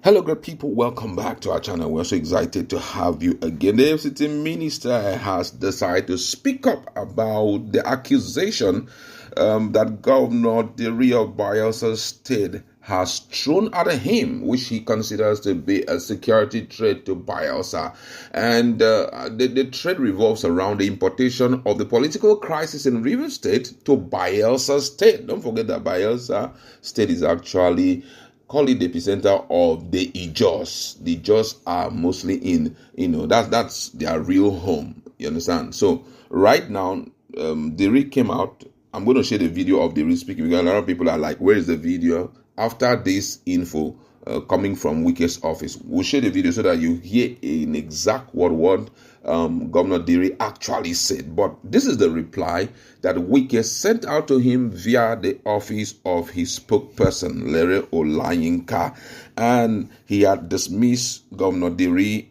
Hello, great people. Welcome back to our channel. We're so excited to have you again. The FCT minister has decided to speak up about the accusation that Governor Diri of Bayelsa State has thrown at him, which he considers to be a security threat to Bayelsa. And the threat revolves around the importation of the political crisis in River State to Bayelsa State. Don't forget that Bayelsa State is actually call it the epicenter of the Ijos. The Ijos are mostly in, that's their real home. You understand? So right now, Diri came out. I'm going to share the video of Diri speaking because a lot of people are like, where is the video? After this info coming from Wike's office, we'll share the video so that you hear in exact what Governor Diri actually said. But this is the reply that Wike sent out to him via the office of his spokesperson, Lere Olayinka, and he had dismissed Governor Diri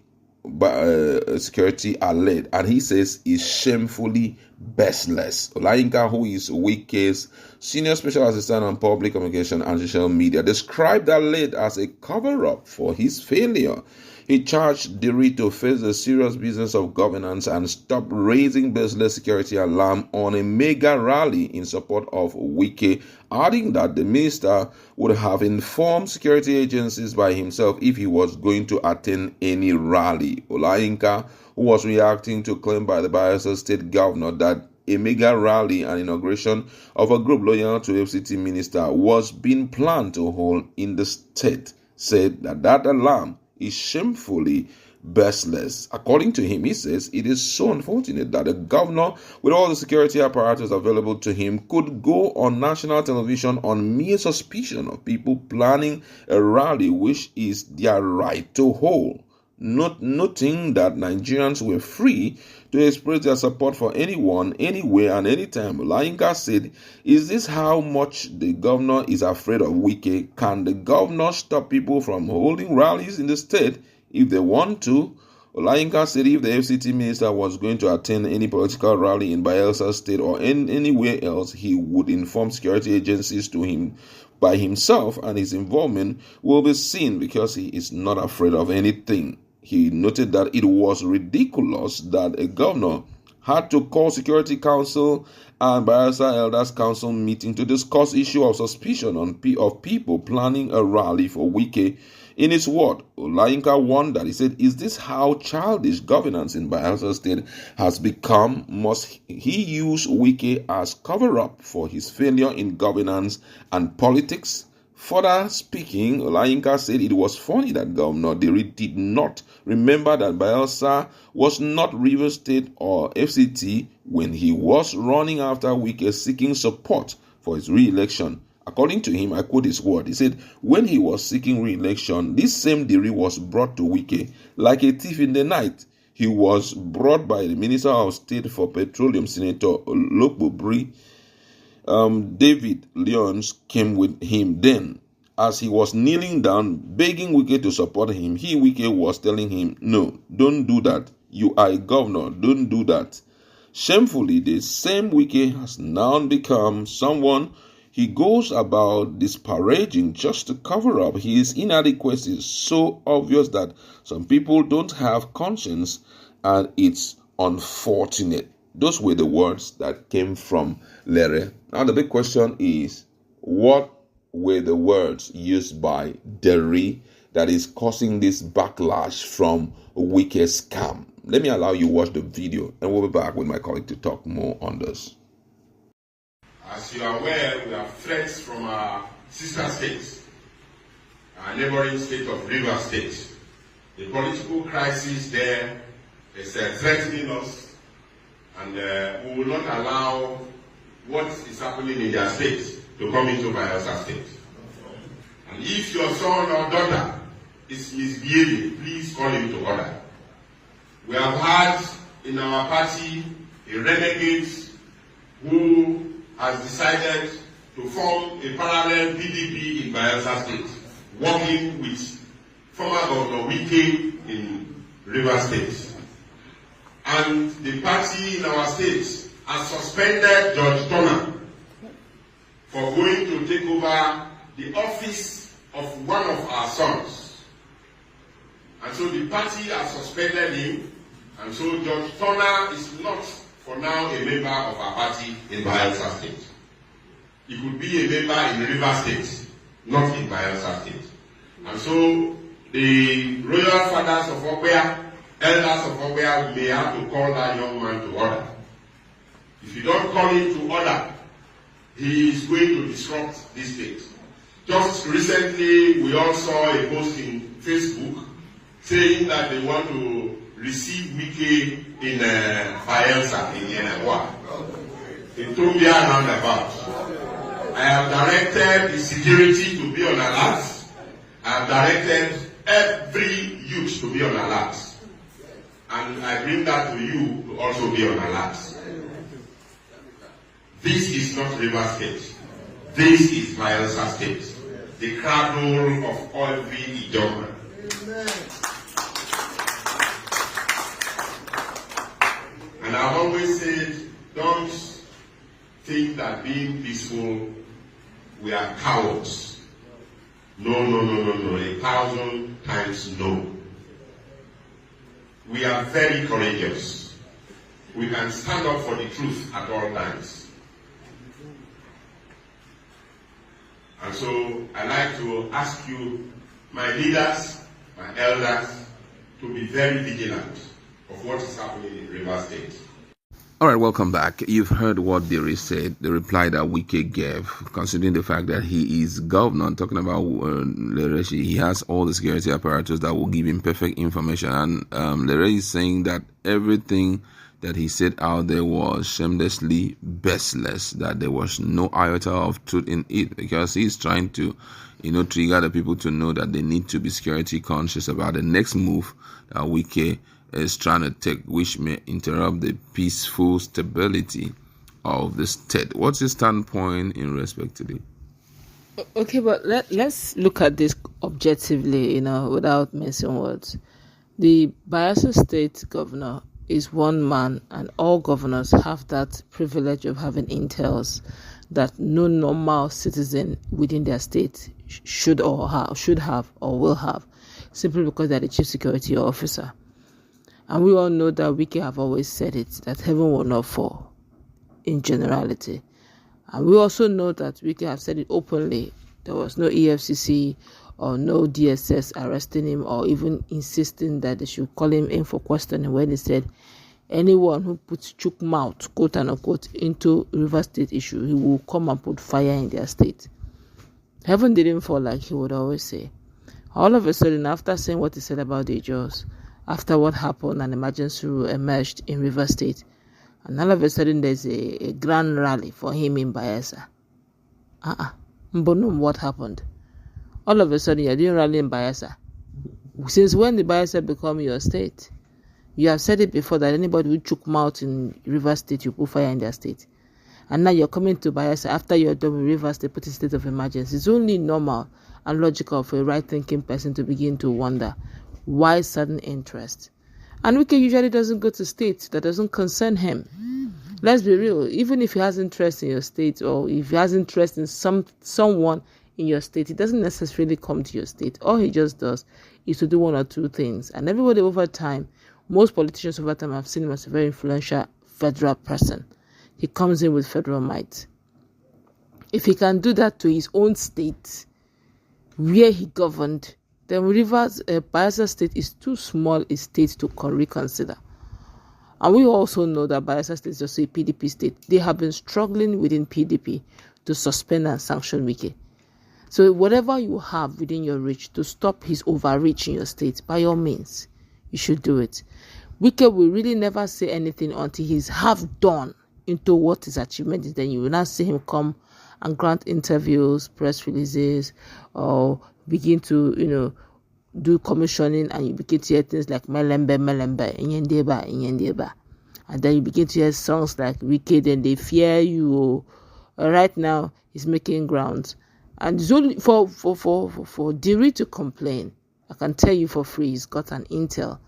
security alert, and he says is shamefully baseless. Olayinka, who is Wike's senior special assistant on public communication and social media, described that alert as a cover-up for his failure. He charged Diri to face the serious business of governance and stop raising baseless security alarm on a mega rally in support of Wike, adding that the minister would have informed security agencies by himself if he was going to attend any rally. Olayinka, who was reacting to claim by the Bayelsa state governor that a mega rally and inauguration of a group loyal to FCT minister was being planned to hold in the state, said that alarm is shamefully baseless. According to him, he says it is so unfortunate that a governor with all the security apparatus available to him could go on national television on mere suspicion of people planning a rally which is their right to hold. Noting that Nigerians were free to express their support for anyone, anywhere, and anytime, Olayinka said, is this how much the governor is afraid of Wike? Can the governor stop people from holding rallies in the state if they want to? Olayinka said if the FCT minister was going to attend any political rally in Bayelsa State or anywhere else, he would inform security agencies to him by himself, and his involvement will be seen because he is not afraid of anything. He noted that it was ridiculous that a governor had to call Security Council and Bayelsa Elders Council meeting to discuss issue of suspicion of people planning a rally for Wike. In his word, Olayinka wondered. He said, is this how childish governance in Bayelsa State has become? Must he use Wike as cover-up for his failure in governance and politics? Further speaking, Olayinka said it was funny that Governor Diri did not remember that Bayelsa was not River State or FCT when he was running after Wike seeking support for his re-election. According to him, I quote his word, he said, when he was seeking re-election, this same Diri was brought to Wike like a thief in the night. He was brought by the Minister of State for Petroleum, Senator Lokbobri. David Lyons came with him then. As he was kneeling down, begging Wike to support him, Wike was telling him, no, don't do that. You are a governor, don't do that. Shamefully, the same Wike has now become someone he goes about disparaging just to cover up his inadequacy. Is so obvious that some people don't have conscience, and it's unfortunate. Those were the words that came from Lere. Now the big question is, what were the words used by Diri that is causing this backlash from Wike's camp? Let me allow you watch the video, and we'll be back with my colleague to talk more on this. As you are aware, we have threats from our sister states, our neighboring state of River State. The political crisis there is threatening us, and we will not allow what is happening in their state to come into Bayelsa State. And if your son or daughter is misbehaving, please call him to order. We have had in our party a renegade who has decided to form a parallel PDP in Bayelsa State, working with former Governor Wike in River State. And the party in our state has suspended Judge Turner for going to take over the office of one of our sons so the party has suspended him, and so Judge Turner is not, for now, a member of our party in Bayelsa State. He could be a member in River State, not in Bayelsa State. And so the royal fathers of Ogbea, elders of Ogbea, may have to call that young man to order. If you don't call him to order, he is going to disrupt this state. Just recently, we all saw a post in Facebook saying that they want to receive Wike in Bayelsa, in Yenagoa, in Tumbia roundabout. I have directed the security to be on alert. I have directed every youth to be on alert. And I bring that to you to also be on alert. This is not River State. This is Bayelsa State, the cradle of every Ijeoma. And I've always said, don't think that being peaceful, we are cowards. No, 1,000 times no. We are very courageous. We can stand up for the truth at all times. And so I like to ask you, my leaders, my elders, to be very vigilant of what is happening in River State. All right, welcome back. You've heard what Diri said, the reply that Wike gave, considering the fact that he is governor, talking about Lereshi. He has all the security apparatus that will give him perfect information. And Lereshi is saying that everything that he said out there was shamelessly baseless, that there was no iota of truth in it, because he's trying to, trigger the people to know that they need to be security conscious about the next move that Wike is trying to take, which may interrupt the peaceful stability of the state. What's your standpoint in respect to this? Okay, but let's look at this objectively, without missing words. The Bayelsa State governor is one man, and all governors have that privilege of having intels that no normal citizen within their state should have or will have, simply because they're the chief security officer. And we all know that Wike have always said it, that heaven will not fall in generality. And we also know that Wike have said it openly. There was no EFCC or no DSS arresting him or even insisting that they should call him in for questioning, when he said anyone who puts chook mouth, quote unquote, into River State issue, he will come and put fire in their state. Heaven didn't fall, like he would always say. All of a sudden, after saying what he said about the Jaws, after what happened, an emergency rule emerged in River State, and all of a sudden there's a grand rally for him in Bayelsa. Mbonum, what happened? All of a sudden you're doing rally in Bayelsa. Since when did Bayelsa become your state? You have said it before that anybody who chook mouth in River State, you put fire in their state. And now you're coming to Bayelsa after you're done with River State, put in state of emergency. It's only normal and logical for a right-thinking person to begin to wonder, why sudden interest? And Wike usually doesn't go to states that doesn't concern him. Let's be real. Even if he has interest in your state, or if he has interest in someone in your state, he doesn't necessarily come to your state. All he just does is to do one or two things. And everybody over time, most politicians over time have seen him as a very influential federal person. He comes in with federal might. If he can do that to his own state, where he governed, then Bayelsa State is too small a state to reconsider. And we also know that Bayelsa State is also a PDP state. They have been struggling within PDP to suspend and sanction Wike. So whatever you have within your reach to stop his overreach in your state, by all means, you should do it. Wike will really never say anything until he's half done into what his achievement is. Then you will not see him come and grant interviews, press releases, or begin to, do commissioning, and you begin to hear things like Melembe, Inyendeba. And then you begin to hear songs like Wike, then they fear you. Right now, he's making grounds. And it's only for Diri to complain, I can tell you for free, he's got an intel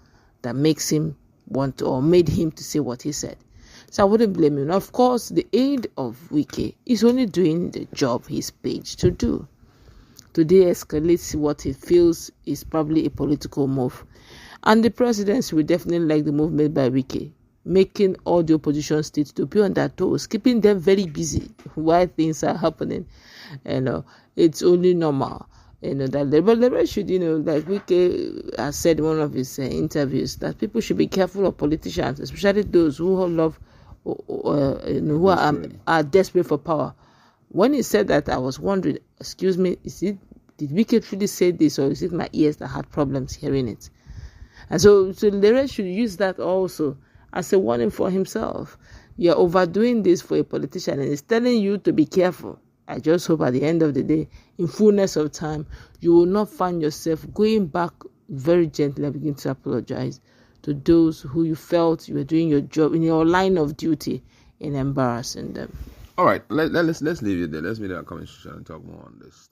that makes him want to, or made him to say what he said. So I wouldn't blame him. Now, of course, the aid of Wike is only doing the job he's paid to do. to de-escalate what he feels is probably a political move. And the presidency will definitely like the move made by Wike, making all the opposition states to be on their toes, keeping them very busy while things are happening. It's only normal. That the should, like Wike has said in one of his interviews, that people should be careful of politicians, especially those who love, who are desperate for power. When he said that, I was wondering, excuse me, did Wike truly say this, or is it my ears that had problems hearing it? And so Diri should use that also as a warning for himself. You're overdoing this for a politician, and he's telling you to be careful. I just hope at the end of the day, in fullness of time, you will not find yourself going back very gently and begin to apologize to those who you felt you were doing your job in your line of duty in embarrassing them. All right, let's leave it there. Let's meet in our comment section and talk more on this.